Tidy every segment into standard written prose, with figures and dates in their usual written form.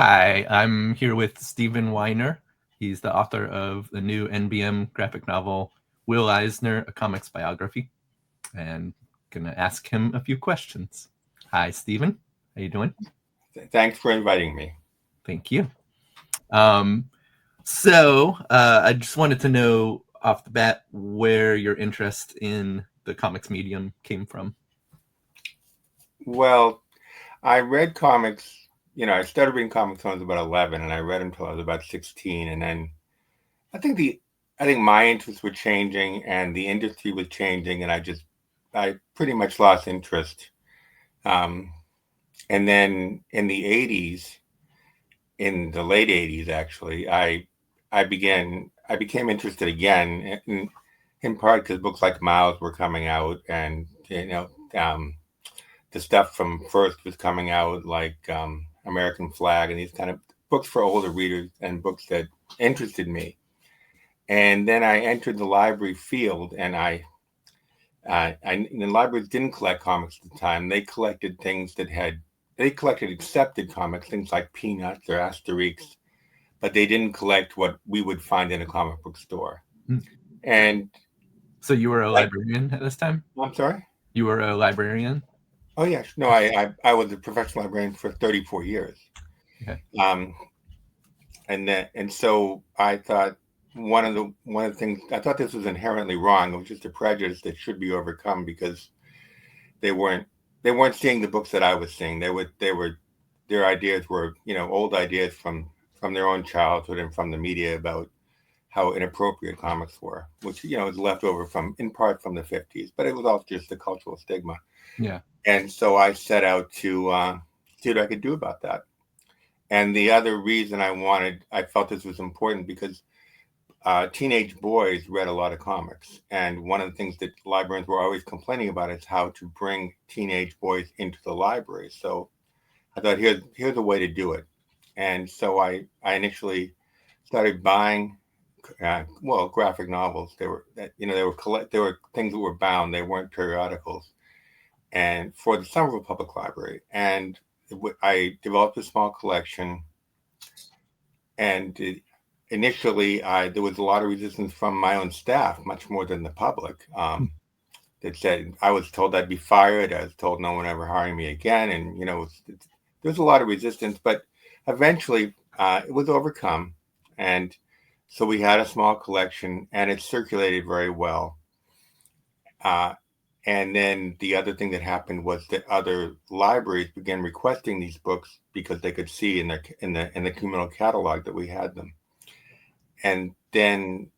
Hi, I'm here with Stephen Weiner. He's the author of the new NBM graphic novel, Will Eisner, A Comics Biography, and gonna ask him a few questions. Hi, Stephen. How you doing? Thanks for inviting me. Thank you. Um, I just wanted to know off the bat where your interest in the comics medium came from. Well, I read comics, I started reading comics when I was about 11 and I read until I was about 16. And then I think the, I think my interests were changing and the industry was changing. And I pretty much lost interest. Um, and then in the 80s, in the late 80s, actually, I became interested again in part because books like Miles were coming out and, the stuff from First was coming out, like American Flag and these kind of books for older readers and books that interested me. And then I entered the library field, and the libraries didn't collect comics at the time. They collected accepted comics, things like Peanuts or Asterix, but they didn't collect what we would find in a comic book store. Hmm. And So you were a like, librarian at this time? I'm sorry. You were a librarian? Oh yes, no, I was a professional librarian for 34 years. Okay. Um, and so I thought one of the things I thought this was inherently wrong. It was just a prejudice that should be overcome because they weren't they weren't seeing the books that I was seeing. Their ideas were old ideas from their own childhood and from the media about how inappropriate comics were, which is left over from in part from the 50s, but it was also just the cultural stigma. Yeah. And so I set out to see what I could do about that. And the other reason I felt this was important because teenage boys read a lot of comics. And one of the things that librarians were always complaining about is how to bring teenage boys into the library. So I thought, here's a way to do it. And so I initially started buying, graphic novels. They were things that were bound. They weren't periodicals. And for the Somerville Public Library. And I developed a small collection, and initially there was a lot of resistance from my own staff, much more than the public. That said, I was told I'd be fired. I was told no one ever hiring me again, and there was a lot of resistance. But eventually, it was overcome, and so we had a small collection, and it circulated very well. Uh, and then the other thing that happened was that other libraries began requesting these books because they could see in the communal catalog that we had them. And then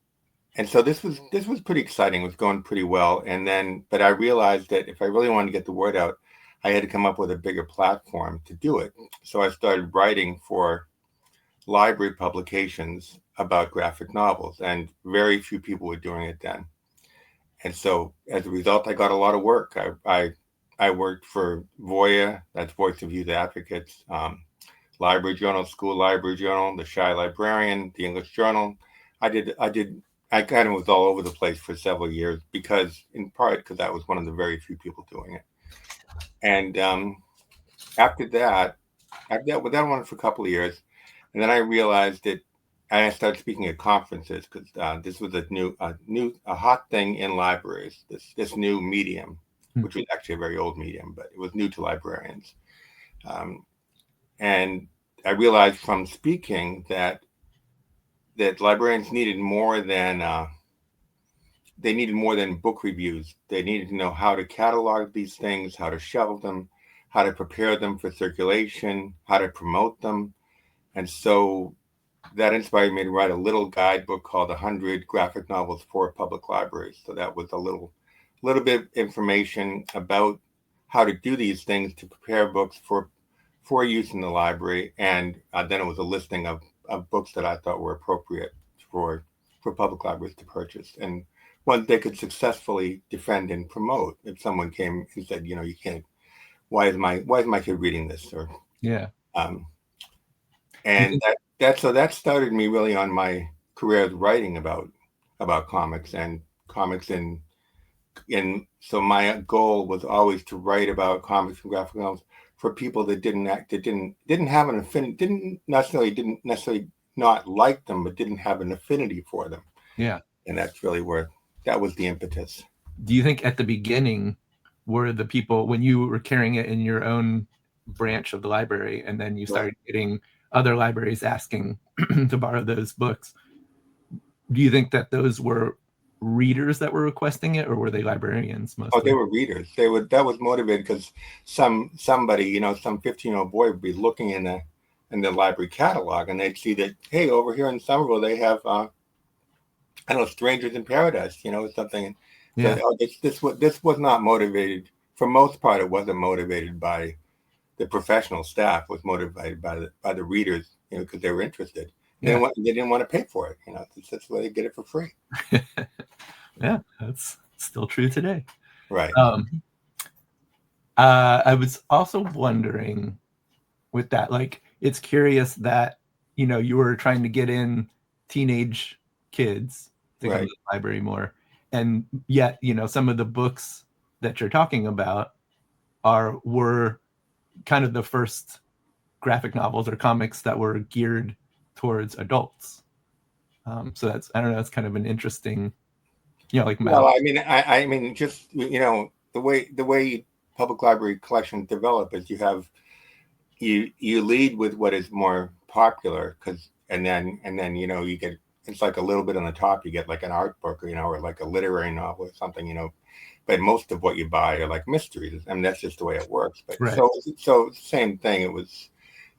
and so this was pretty exciting. It was going pretty well. And then but I realized that if I really wanted to get the word out, I had to come up with a bigger platform to do it. So I started writing for library publications about graphic novels, and very few people were doing it then. And so as a result, I got a lot of work. I worked for Voya, that's Voice of Youth Advocates, Library Journal, School Library Journal, the Shy Librarian, the English Journal. I kind of was all over the place for several years because, in part, because I was one of the very few people doing it. And after that, well, that went for a couple of years, and then I realized that, and I started speaking at conferences because this was a hot thing in libraries. This new medium, which was actually a very old medium, but it was new to librarians. Um, and I realized from speaking that librarians needed more than book reviews. They needed to know how to catalog these things, how to shelve them, how to prepare them for circulation, how to promote them. And so that inspired me to write a little guidebook called 100 Graphic Novels for Public Libraries. So that was a little bit of information about how to do these things to prepare books for use in the library. And then it was a listing of books that I thought were appropriate for public libraries to purchase, and one they could successfully defend and promote if someone came and said, you can't. Why is my kid reading this? Or Yeah. um, and that started me really on my career as writing about comics and comics and so my goal was always to write about comics and graphic novels for people that didn't have an affinity, didn't necessarily not like them, but didn't have an affinity for them. Yeah. And that's really where that was the impetus. Do you think at the beginning were the people, when you were carrying it in your own branch of the library, and then you started getting other libraries asking to borrow those books, do you think that those were readers that were requesting it, or were they librarians mostly? Oh, they were readers. That was motivated because somebody, some 15-year-old boy would be looking in the library catalog, and they'd see that, hey, over here in Somerville they have I don't know, Strangers in Paradise, something. Yeah. So, this was not motivated. For most part, it wasn't motivated by the professional staff. It was motivated by the readers, because they were interested. They didn't want to pay for it. That's why they get it for free. Yeah, that's still true today. Right. I was also wondering with that, like, it's curious that, you were trying to get in teenage kids to come to the library more. And yet, some of the books that you're talking about were kind of the first graphic novels or comics that were geared towards adults. So I don't know, it's kind of an interesting, like. Well, I mean, just the way public library collections develop is you lead with what is more popular, and then you get, it's like a little bit on the top, you get like an art book, or like a literary novel or something, but most of what you buy are like mysteries. I mean, that's just the way it works. But so same thing. It was,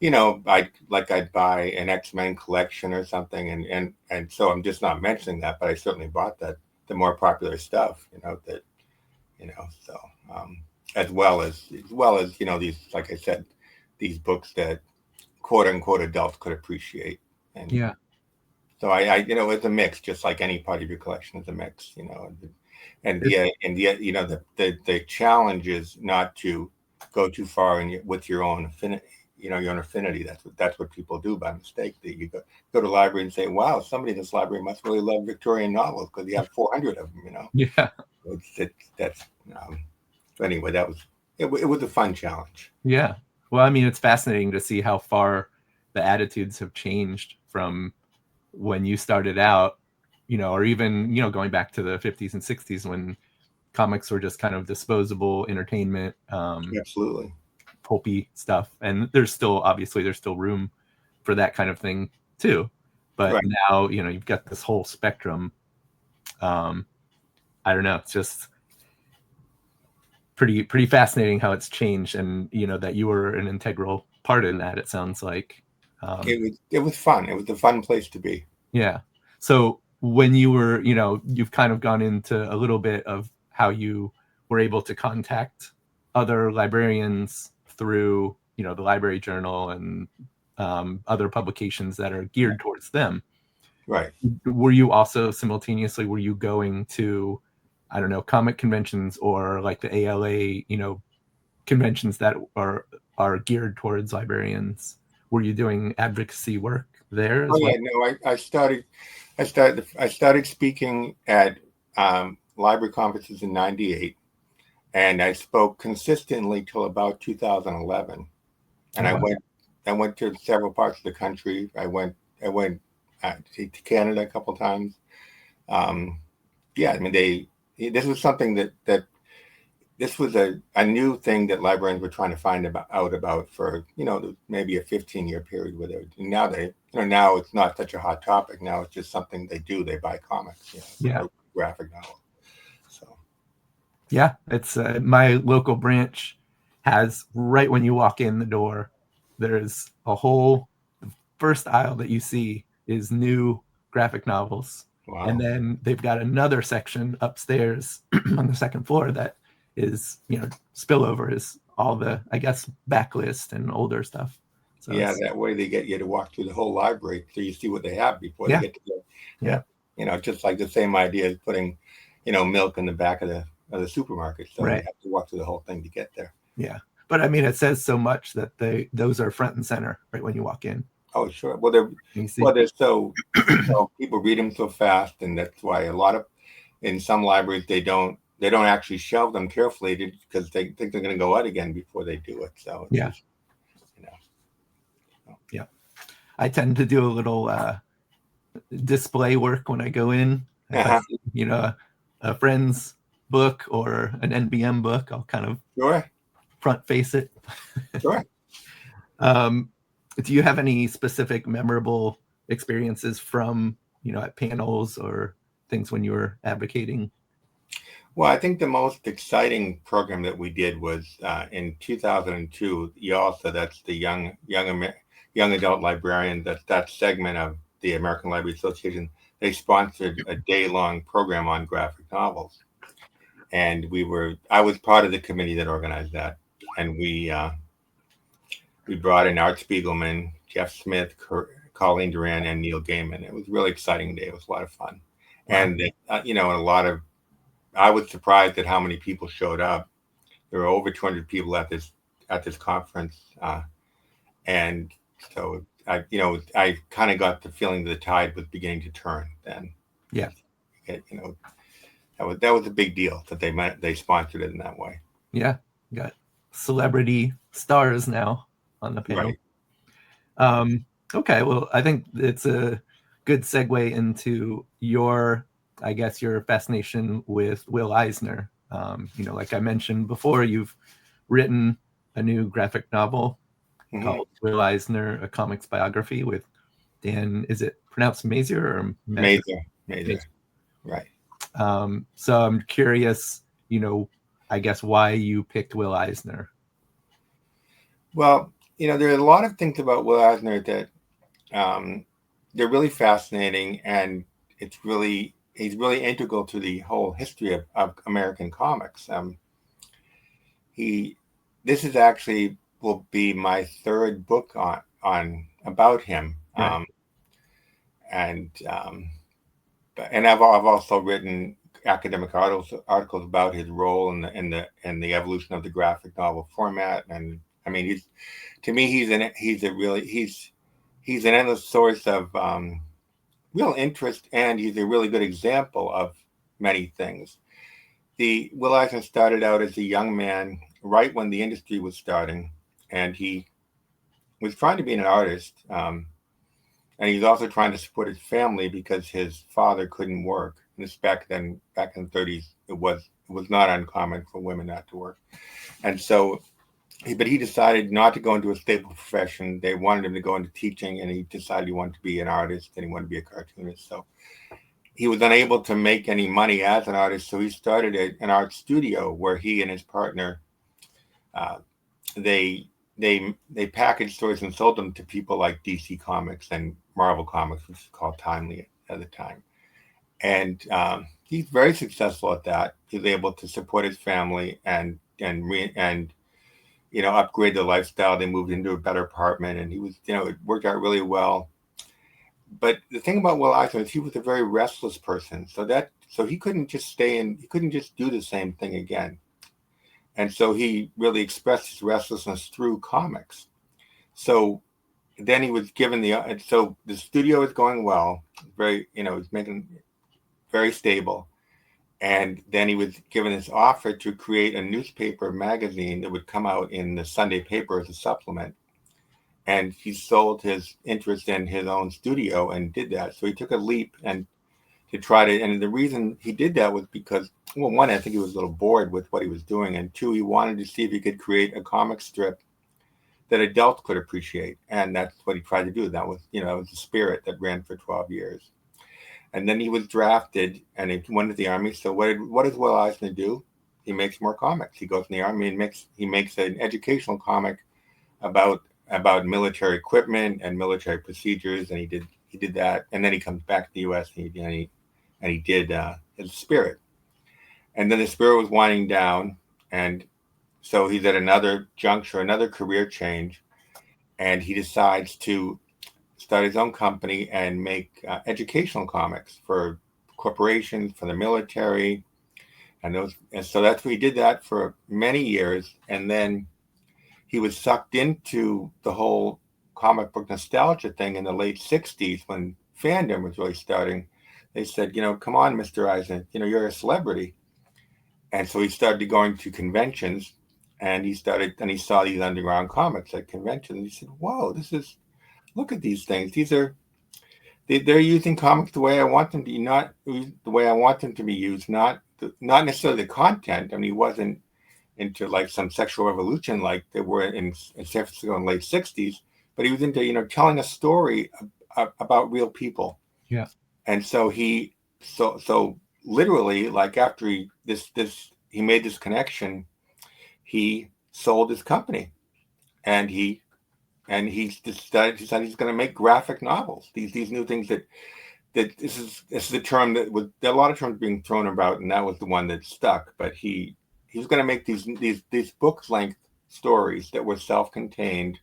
I'd buy an X-Men collection or something, and so I'm just not mentioning that, but I certainly bought the more popular stuff, so as well as these, like I said, these books that quote unquote adults could appreciate. And so I it's a mix, just like any part of your collection is a mix, and the challenge is not to go too far with your own affinity. Your own affinity. That's what people do by mistake. That you go to the library and say, "Wow, somebody in this library must really love Victorian novels because you have 400 of them." Yeah. But anyway, it was a fun challenge. Yeah. Well, I mean, it's fascinating to see how far the attitudes have changed from when you started out, or even, going back to the 50s and 60s when comics were just kind of disposable entertainment. Absolutely. Pulpy stuff. And there's still room for that kind of thing too. But now, you've got this whole spectrum. I don't know. It's just pretty fascinating how it's changed, and that you were an integral part in that, it sounds like. It was fun. It was a fun place to be. Yeah. So when you were, you've kind of gone into a little bit of how you were able to contact other librarians through, the library journal and other publications that are geared towards them. Right. Were you also simultaneously, going to, I don't know, comic conventions or like the ALA, conventions that are geared towards librarians? Were you doing advocacy work there as well? Yeah, no, I started speaking at library conferences in '98, and I spoke consistently till about 2011. And I went to several parts of the country. I went to Canada a couple times. I mean, this was something that this was a new thing that librarians were trying to find out about for, maybe a 15-year period with it. And now now it's not such a hot topic. Now it's just something they do. They buy comics, graphic novel. So. Yeah, it's my local branch has, right when you walk in the door, there's a whole first aisle that you see is new graphic novels. Wow. And then they've got another section upstairs on the second floor that is, spillover is all the, I guess, backlist and older stuff. So that way they get you to walk through the whole library so you see what they have before they get to go. Yeah. Just like the same idea as putting, milk in the back of the supermarket. So you have to walk through the whole thing to get there. Yeah. But I mean, it says so much that those are front and center right when you walk in. Oh, sure. Well, they're so people read them so fast, and that's why in some libraries they don't they don't actually shelve them carefully because they think they're going to go out again before they do it. So it's just, you know. Yeah. I tend to do a little display work when I go in. If I see, you know, a friend's book or an NBM book, I'll kind of front face it. Sure. Do you have any specific memorable experiences from, you know, at panels or things when you were advocating? Well, I think the most exciting program that we did was in 2002. YALSA, that's the young adult librarian. That segment of the American Library Association. They sponsored a day-long program on graphic novels, and I was part of the committee that organized that, and we brought in Art Spiegelman, Jeff Smith, Colleen Duran, and Neil Gaiman. It was a really exciting day. It was a lot of fun, and you know, I was surprised at how many people showed up. There were over 200 people at this conference, and so I kind of got the feeling the tide was beginning to turn then. Yeah, you know, that was a big deal that they sponsored it in that way. Yeah, got celebrity stars now on the panel. Right. Okay, well, I think it's a good segue into your fascination with Will Eisner. You know, like I mentioned before, you've written a new graphic novel called Will Eisner, a Comics Biography with Dan, is it pronounced Mazur or Mazur? Right. So I'm curious, you know, I guess why you picked Will Eisner. Well, you know, there are a lot of things about Will Eisner that they're really fascinating, and he's really integral to the whole history of American comics. This is actually will be my third book on about him, right. And I've also written academic articles about his role in the evolution of the graphic novel format. And I mean, he's an endless source of real interest, and he's a really good example of many things. Will Eisner started out as a young man right when the industry was starting, and he was trying to be an artist, and he's also trying to support his family because his father couldn't work. And this back in the 30s, it was not uncommon for women not to work, and so. But he decided not to go into a stable profession. They wanted him to go into teaching, and he decided he wanted to be an artist and he wanted to be a cartoonist. So he was unable to make any money as an artist. So he started an art studio where he and his partner, they packaged stories and sold them to people like DC Comics and Marvel Comics, which is called Timely at the time. And he's very successful at that. He was able to support his family and upgrade the lifestyle. They moved into a better apartment, and he was, it worked out really well. But the thing about Will Eisner is he was a very restless person. So he couldn't just he couldn't just do the same thing again. And so he really expressed his restlessness through comics. So then he was given so the studio was going well, he's making very stable. And then he was given this offer to create a newspaper magazine that would come out in the Sunday paper as a supplement. And he sold his interest in his own studio and did that. So he took a leap and the reason he did that was because, well, one, I think he was a little bored with what he was doing. And two, he wanted to see if he could create a comic strip that adults could appreciate. And that's what he tried to do. That was, that was the spirit that ran for 12 years. And then he was drafted and he went to the Army. So what does Will Eisner do? He makes more comics. He goes in the Army and he makes an educational comic about military equipment and military procedures. And he did that. And then he comes back to the U.S. and he did his Spirit. And then the Spirit was winding down. And so he's at another juncture, another career change. And he decides to start his own company and make educational comics for corporations, for the military, and so that's what he did that for many years. And then he was sucked into the whole comic book nostalgia thing in the late 60s when fandom was really starting. They said, come on, Mr. Eisner, you're a celebrity. And so he started going to conventions, and he saw these underground comics at conventions. And he said, "Whoa, look at these things. They're using comics the way I want them to, not the way I want them to be used, not necessarily the content." I mean, he wasn't into like some sexual revolution like they were in San Francisco in the late 60s, but he was into, telling a story about real people. Yeah. And so so literally, like after he made this connection, he sold his company, and he decided he's going to make graphic novels. These new things that this is the term that was, there are a lot of terms being thrown about, and that was the one that stuck. But he was going to make these book length stories that were self-contained,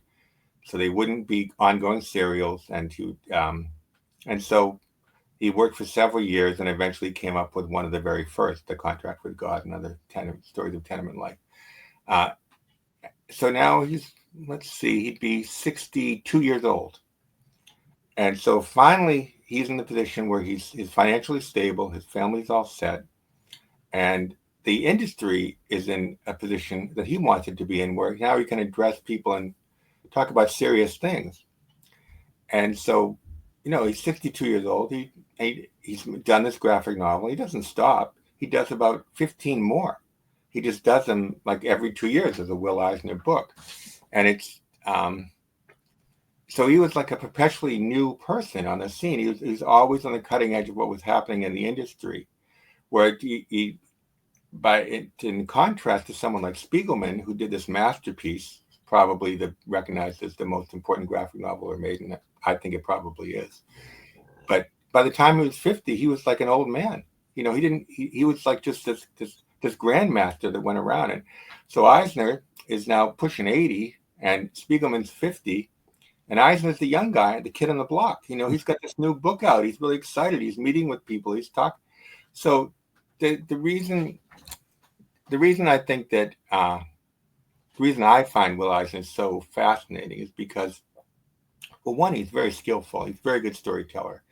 so they wouldn't be ongoing serials. And so he worked for several years, and eventually came up with one of the very first, The Contract with God, and other stories of tenement life. So now he'd be 62 years old. And so finally, he's in the position where he's financially stable, his family's all set, and the industry is in a position that he wanted to be in, where now he can address people and talk about serious things. And so, he's 62 years old. He's done this graphic novel. He doesn't stop. He does about 15 more. He just does them like every 2 years as a Will Eisner book. And it's so he was like a perpetually new person on the scene. He was always on the cutting edge of what was happening in the industry, where in contrast to someone like Spiegelman, who did this masterpiece, probably recognized as the most important graphic novel ever made, and I think it probably is. But by the time he was 50, he was like an old man. He was like just this grandmaster that went around. And so Eisner is now pushing 80, and Spiegelman's 50. And Eisner's the young guy, the kid on the block. He's got this new book out. He's really excited. He's meeting with people. He's talking. So the reason I think that the reason I find Will Eisner so fascinating is because, well, one, he's very skillful. He's a very good storyteller.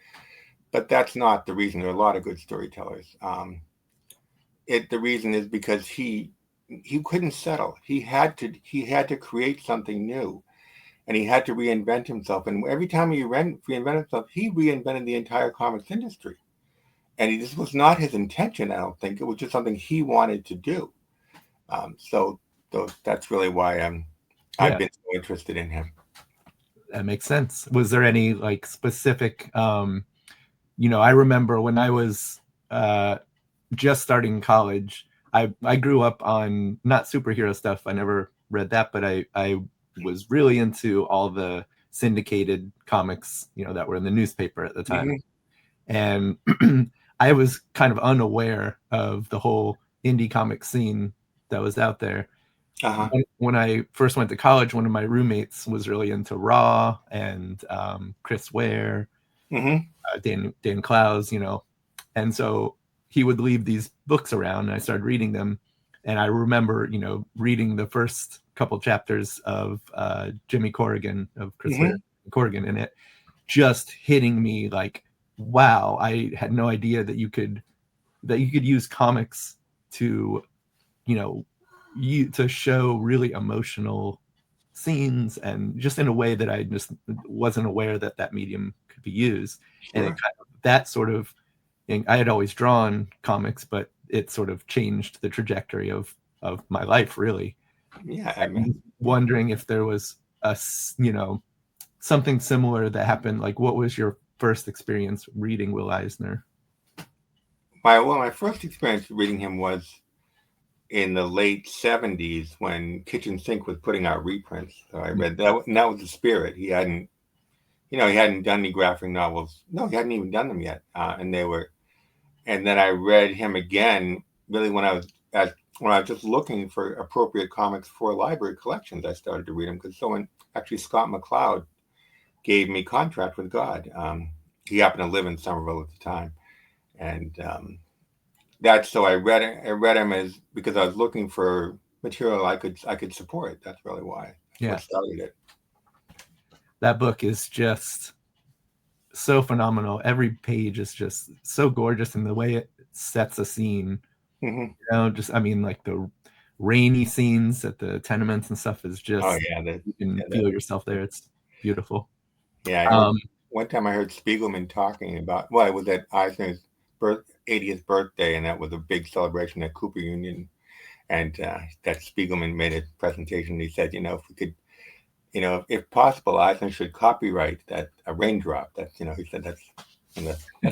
But that's not the reason. There are a lot of good storytellers. The reason is because he couldn't settle. He had to create something new. And he had to reinvent himself. And every time he reinvented himself, he reinvented the entire comics industry. And this was not his intention, I don't think. It was just something he wanted to do. So that's really why I've been so interested in him. That makes sense. Was there any like specific, I remember when I was just starting college, I grew up on not superhero stuff. I never read that, but I was really into all the syndicated comics, that were in the newspaper at the time. Mm-hmm. And I was kind of unaware of the whole indie comic scene that was out there. Uh-huh. When I first went to college, one of my roommates was really into Raw and Chris Ware, mm-hmm. Dan Clowes, and so he would leave these books around, and I started reading them. And I remember, reading the first couple chapters of Jimmy Corrigan, of Chris mm-hmm. Ware Corrigan, and it just hitting me like, wow, I had no idea that you could use comics to, to show really emotional scenes, and just in a way that I just wasn't aware that medium could be used. Sure. And that sort of thing, I had always drawn comics, but it sort of changed the trajectory of my life, really. Yeah, I'm wondering if there was something similar that happened. Like, what was your first experience reading Will Eisner? My first experience reading him was in the late 70s when Kitchen Sink was putting out reprints. So I read that, and that was the spirit. He hadn't done any graphic novels. No, he hadn't even done them yet. And then I read him again, really when I was just looking for appropriate comics for library collections. I started to read them because Scott McCloud, gave me Contract with God. He happened to live in Somerville at the time. And so I read him because I was looking for material I could support. That's really why. What started it. That book is just so phenomenal. Every page is just so gorgeous, and the way it sets a scene Mm-hmm. Just I mean, like the rainy scenes at the tenements and stuff is Oh just yeah, you can feel yourself there. It's beautiful. yeah. I heard Um, one time I heard Spiegelman talking about, well, it was at Eisner's 80th birthday, and that was a big celebration at Cooper Union. And that Spiegelman made a presentation. He said, if we could, if possible, Eisner should copyright that a raindrop. That's, he said that's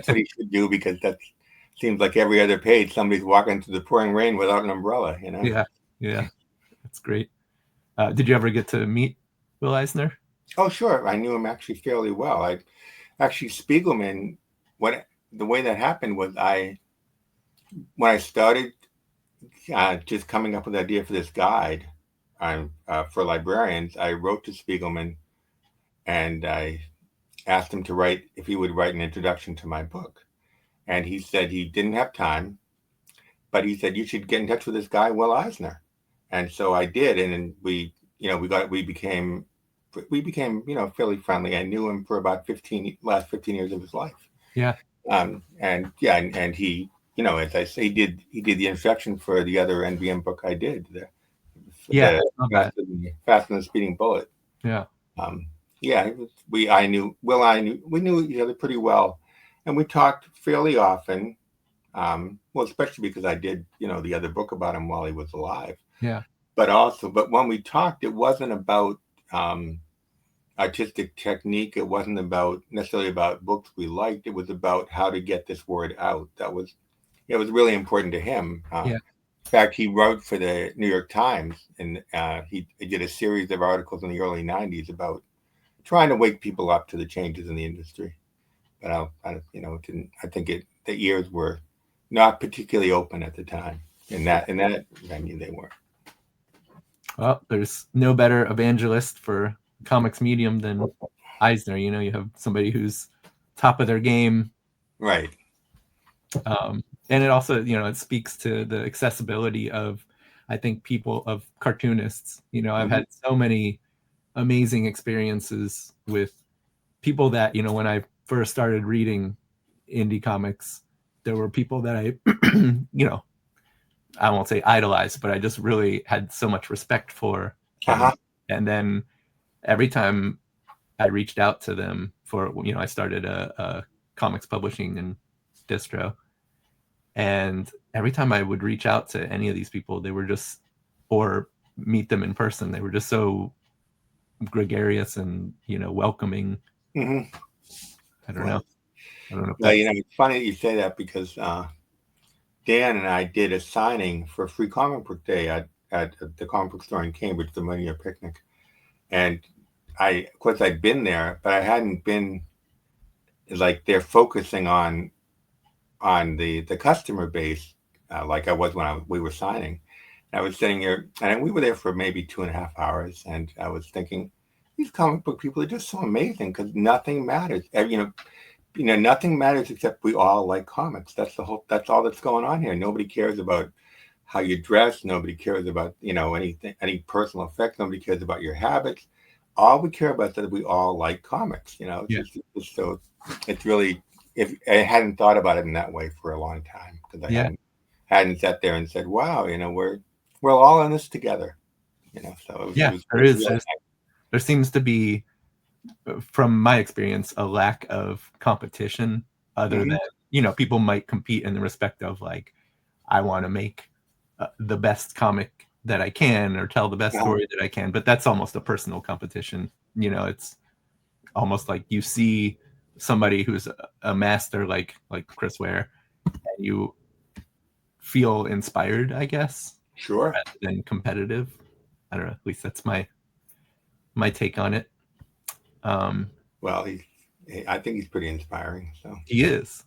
what he should do, because that seems like every other page somebody's walking through the pouring rain without an umbrella. yeah, that's great. Did you ever get to meet Will Eisner? Oh, sure. I knew him actually fairly well. I actually Spiegelman. What the way that happened was when I started just coming up with the idea for this guide for librarians, I wrote to Spiegelman and I asked him to write, if he would write an introduction to my book. And he said he didn't have time, but he said, you should get in touch with this guy, Will Eisner. And so I did. And then we became, fairly friendly. I knew him for about last 15 years of his life. Yeah. And he, as I say, he did the introduction for the other NBM book I did, Yeah, the Fast and the Speeding Bullet. yeah, Um, yeah, I knew Will. We knew each other pretty well, and we talked fairly often. Well, especially because I did, the other book about him while he was alive. yeah, But when we talked, it wasn't about artistic technique. It wasn't necessarily about books we liked. It was about how to get this word out. It was really important to him. yeah, In fact, he wrote for the New York Times, and he did a series of articles in the early '90s about trying to wake people up to the changes in the industry. But I think the ears were not particularly open at the time. And that I mean, they were. Well, there's no better evangelist for comics medium than Eisner. You have somebody who's top of their game. Right. And it also, it speaks to the accessibility of, I think, of cartoonists. I've had so many amazing experiences with people that, when I first started reading indie comics, there were people that I won't say idolized, but I just really had so much respect for. And then every time I reached out to them for, I started a comics publishing and distro. And every time I would reach out to any of these people, they were just, or meet them in person, they were just so gregarious and, welcoming. Mm-hmm. I don't know. Well, it's funny that you say that, because Dan and I did a signing for Free Comic Book Day at the comic book store in Cambridge, the One Year Picnic. And of course, I'd been there, but I hadn't been like they're focusing on the customer base like I was when we were signing. I was sitting here, and we were there for maybe 2.5 hours, and I was thinking, these comic book people are just so amazing, because nothing matters. Nothing matters except we all like comics. That's all that's going on here. Nobody cares about how you dress. Nobody cares about, anything, any personal effects. Nobody cares about your habits. All we care about is that we all like comics. So it's really, if I hadn't thought about it in that way for a long time, because I hadn't sat there and said, wow, we're all in this together. So there seems to be, from my experience, a lack of competition, other than, people might compete in the respect of, like, I want to make the best comic that I can, or tell the best story that I can, but that's almost a personal competition. It's almost like you see somebody who's a master like Chris Ware, and you feel inspired, I guess, sure, rather than competitive. I don't know, at least that's my take on it. Well, I think he's pretty inspiring. So he is,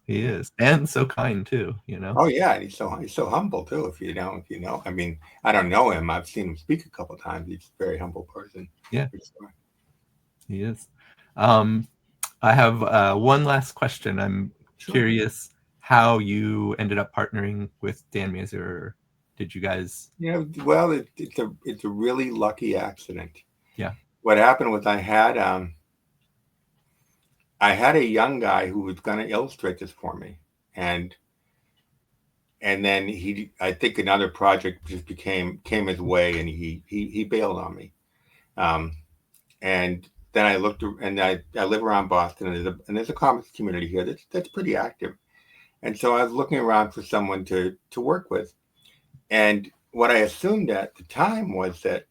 and so kind too. Oh yeah, and he's so humble too. If you know, I mean, I don't know him. I've seen him speak a couple of times. He's a very humble person. Yeah, he is. I have one last question. I'm curious how you ended up partnering with Dan Mazur. Did you guys? Well, it's a really lucky accident. Yeah. What happened was I had a young guy who was going to illustrate this for me, and and then I think another project just came his way, and he bailed on me. And then I looked, and I live around Boston, and there's a comics community here that's pretty active. And so I was looking around for someone to work with. And what I assumed at the time was that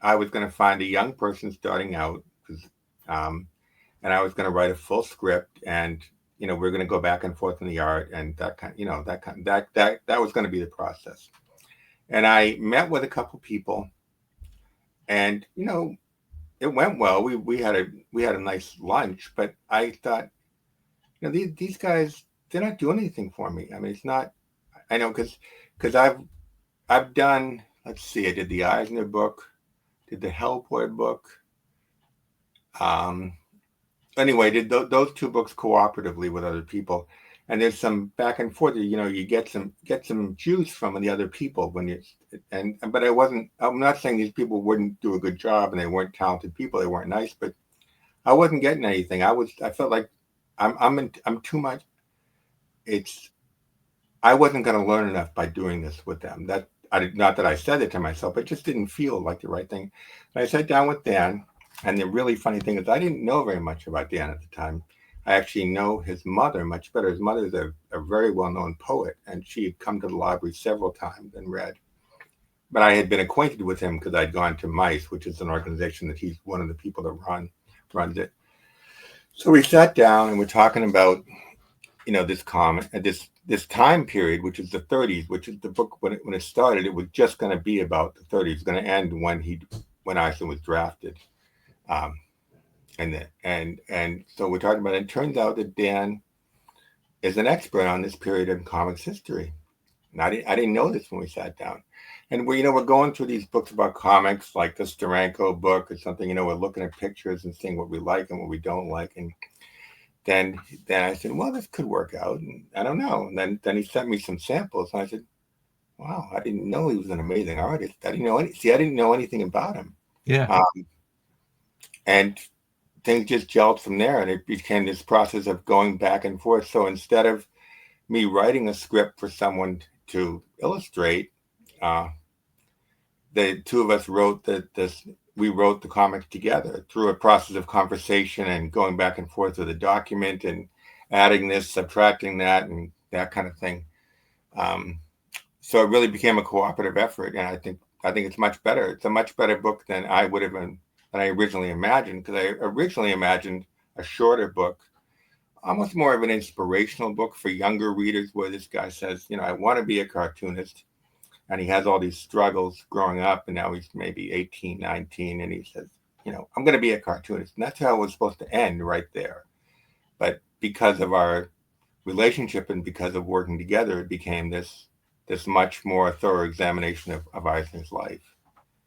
I was going to find a young person starting out, and I was going to write a full script, and we're going to go back and forth in the art, and that was going to be the process. And I met with a couple people, and it went well. We had a nice lunch, but I thought, these guys, they're not doing anything for me. I mean, it's not. I know because I've done. Let's see. I did the Eisner book, did the Hellboy book. Anyway, did those two books cooperatively with other people, and there's some back and forth. You get some juice from the other people when you but I'm not saying these people wouldn't do a good job and they weren't talented people, they weren't nice, but I wasn't getting anything. I felt like I'm too much. I wasn't going to learn enough by doing this with them. Not that I said it to myself, it just didn't feel like the right thing. And I sat down with Dan. And the really funny thing is I didn't know very much about Dan at the time. I actually know his mother much better. His mother is a very well-known poet, and she had come to the library several times and read. But I had been acquainted with him because I'd gone to MICE, which is an organization that he's one of the people that runs it. So we sat down and we're talking about, this time period, which is the 30s, which is the book when it started. It was just going to be about the 30s. It was going to end when Eisner was drafted. And so we're talking about it. It turns out that Dan is an expert on this period in comics history. And I didn't know this when we sat down. And we're going through these books about comics, like the Steranko book or something. We're looking at pictures and seeing what we like and what we don't like. And then I said, well, this could work out. And I don't know. And then he sent me some samples, and I said, wow, I didn't know he was an amazing artist. I didn't know anything about him. Yeah. And things just gelled from there, and it became this process of going back and forth. So instead of me writing a script for someone to illustrate, the two of us wrote the comic together through a process of conversation and going back and forth with a document and adding this, subtracting that, and that kind of thing. So it really became a cooperative effort, and I think it's much better. It's a much better book than I would have been. Than I originally imagined, because I originally imagined a shorter book, almost more of an inspirational book for younger readers, where this guy says, I want to be a cartoonist, and he has all these struggles growing up, and now he's maybe 18, 19, and he says, I'm going to be a cartoonist. And that's how it was supposed to end, right there. But because of our relationship and because of working together, it became this much more thorough examination of Eisner's life.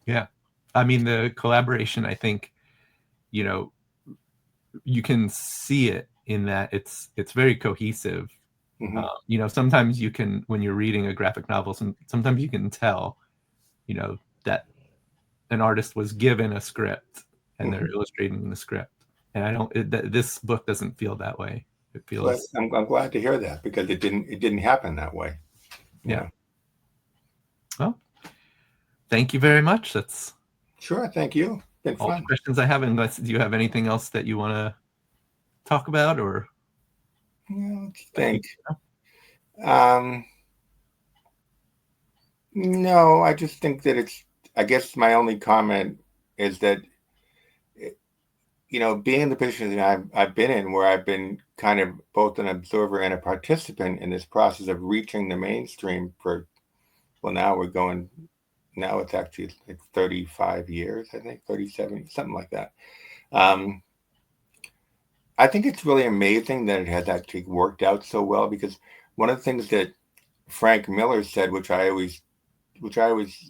Yeah. I mean, the collaboration, I think, you can see it in that it's very cohesive. Mm-hmm. Sometimes you can, when you're reading a graphic novel, sometimes you can tell, that an artist was given a script and they're illustrating the script. And this book doesn't feel that way. It feels. I'm glad to hear that, because it didn't happen that way. Yeah. Well, thank you very much. That's sure. Thank you. Been all fun. the questions I have. Unless, do you have anything else that you want to talk about, or? Let's think. No, I just think that I guess my only comment is that, being in the position that I've been in, where I've been kind of both an observer and a participant in this process of reaching the mainstream now it's actually like 35 years, I think 37, something like that. I think it's really amazing that it has actually worked out so well, because one of the things that Frank Miller said, which I always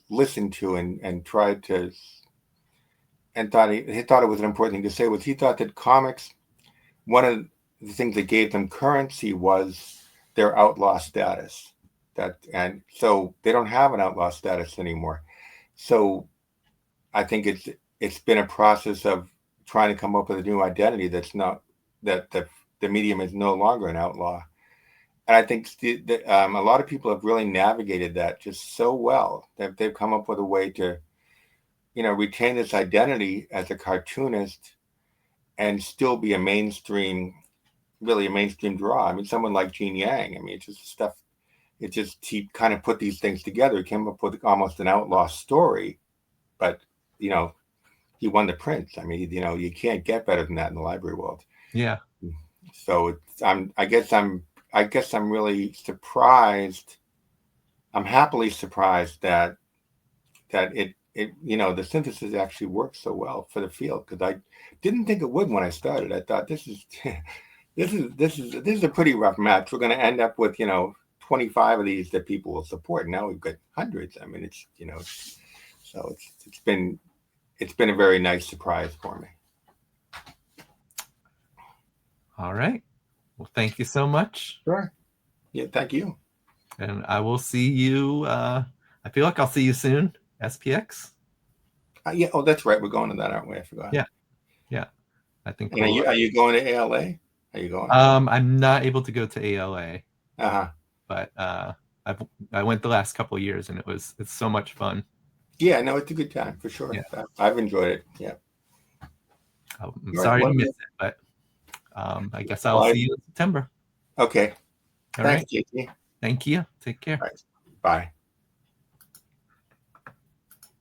listened to and tried to, and he thought it was an important thing to say, was he thought that comics, one of the things that gave them currency was their outlaw status. And so they don't have an outlaw status anymore. So I think it's been a process of trying to come up with a new identity that's not, that the medium is no longer an outlaw. And I think a lot of people have really navigated that just so well that they've come up with a way to, retain this identity as a cartoonist and still be really a mainstream draw. I mean, someone like Gene Yang, I mean, it's just stuff, he kind of put these things together. He came up with almost an outlaw story, but, he won the Prince. I mean, you can't get better than that in the library world. Yeah. So I guess I'm really surprised. I'm happily surprised that it the synthesis actually works so well for the field, because I didn't think it would when I started. I thought this is this is a pretty rough match. We're going to end up with 25 of these that people will support. Now we've got hundreds. I mean, it's so it's been a very nice surprise for me. All right. Well, thank you so much. Sure. Yeah, thank you. And I will see you. I feel like I'll see you soon. SPX. Yeah. Oh, that's right. We're going to that, aren't we? I forgot. Yeah. I think. And are you going to ALA? Are you going? I'm not able to go to ALA. But I went the last couple of years, and it's so much fun. Yeah, no, it's a good time for sure. Yeah. I've enjoyed it. Yeah. I'm sorry to miss it, but I guess I'll see you in September. Okay. All Thanks, right. JT. Thank you. Take care. Right. Bye.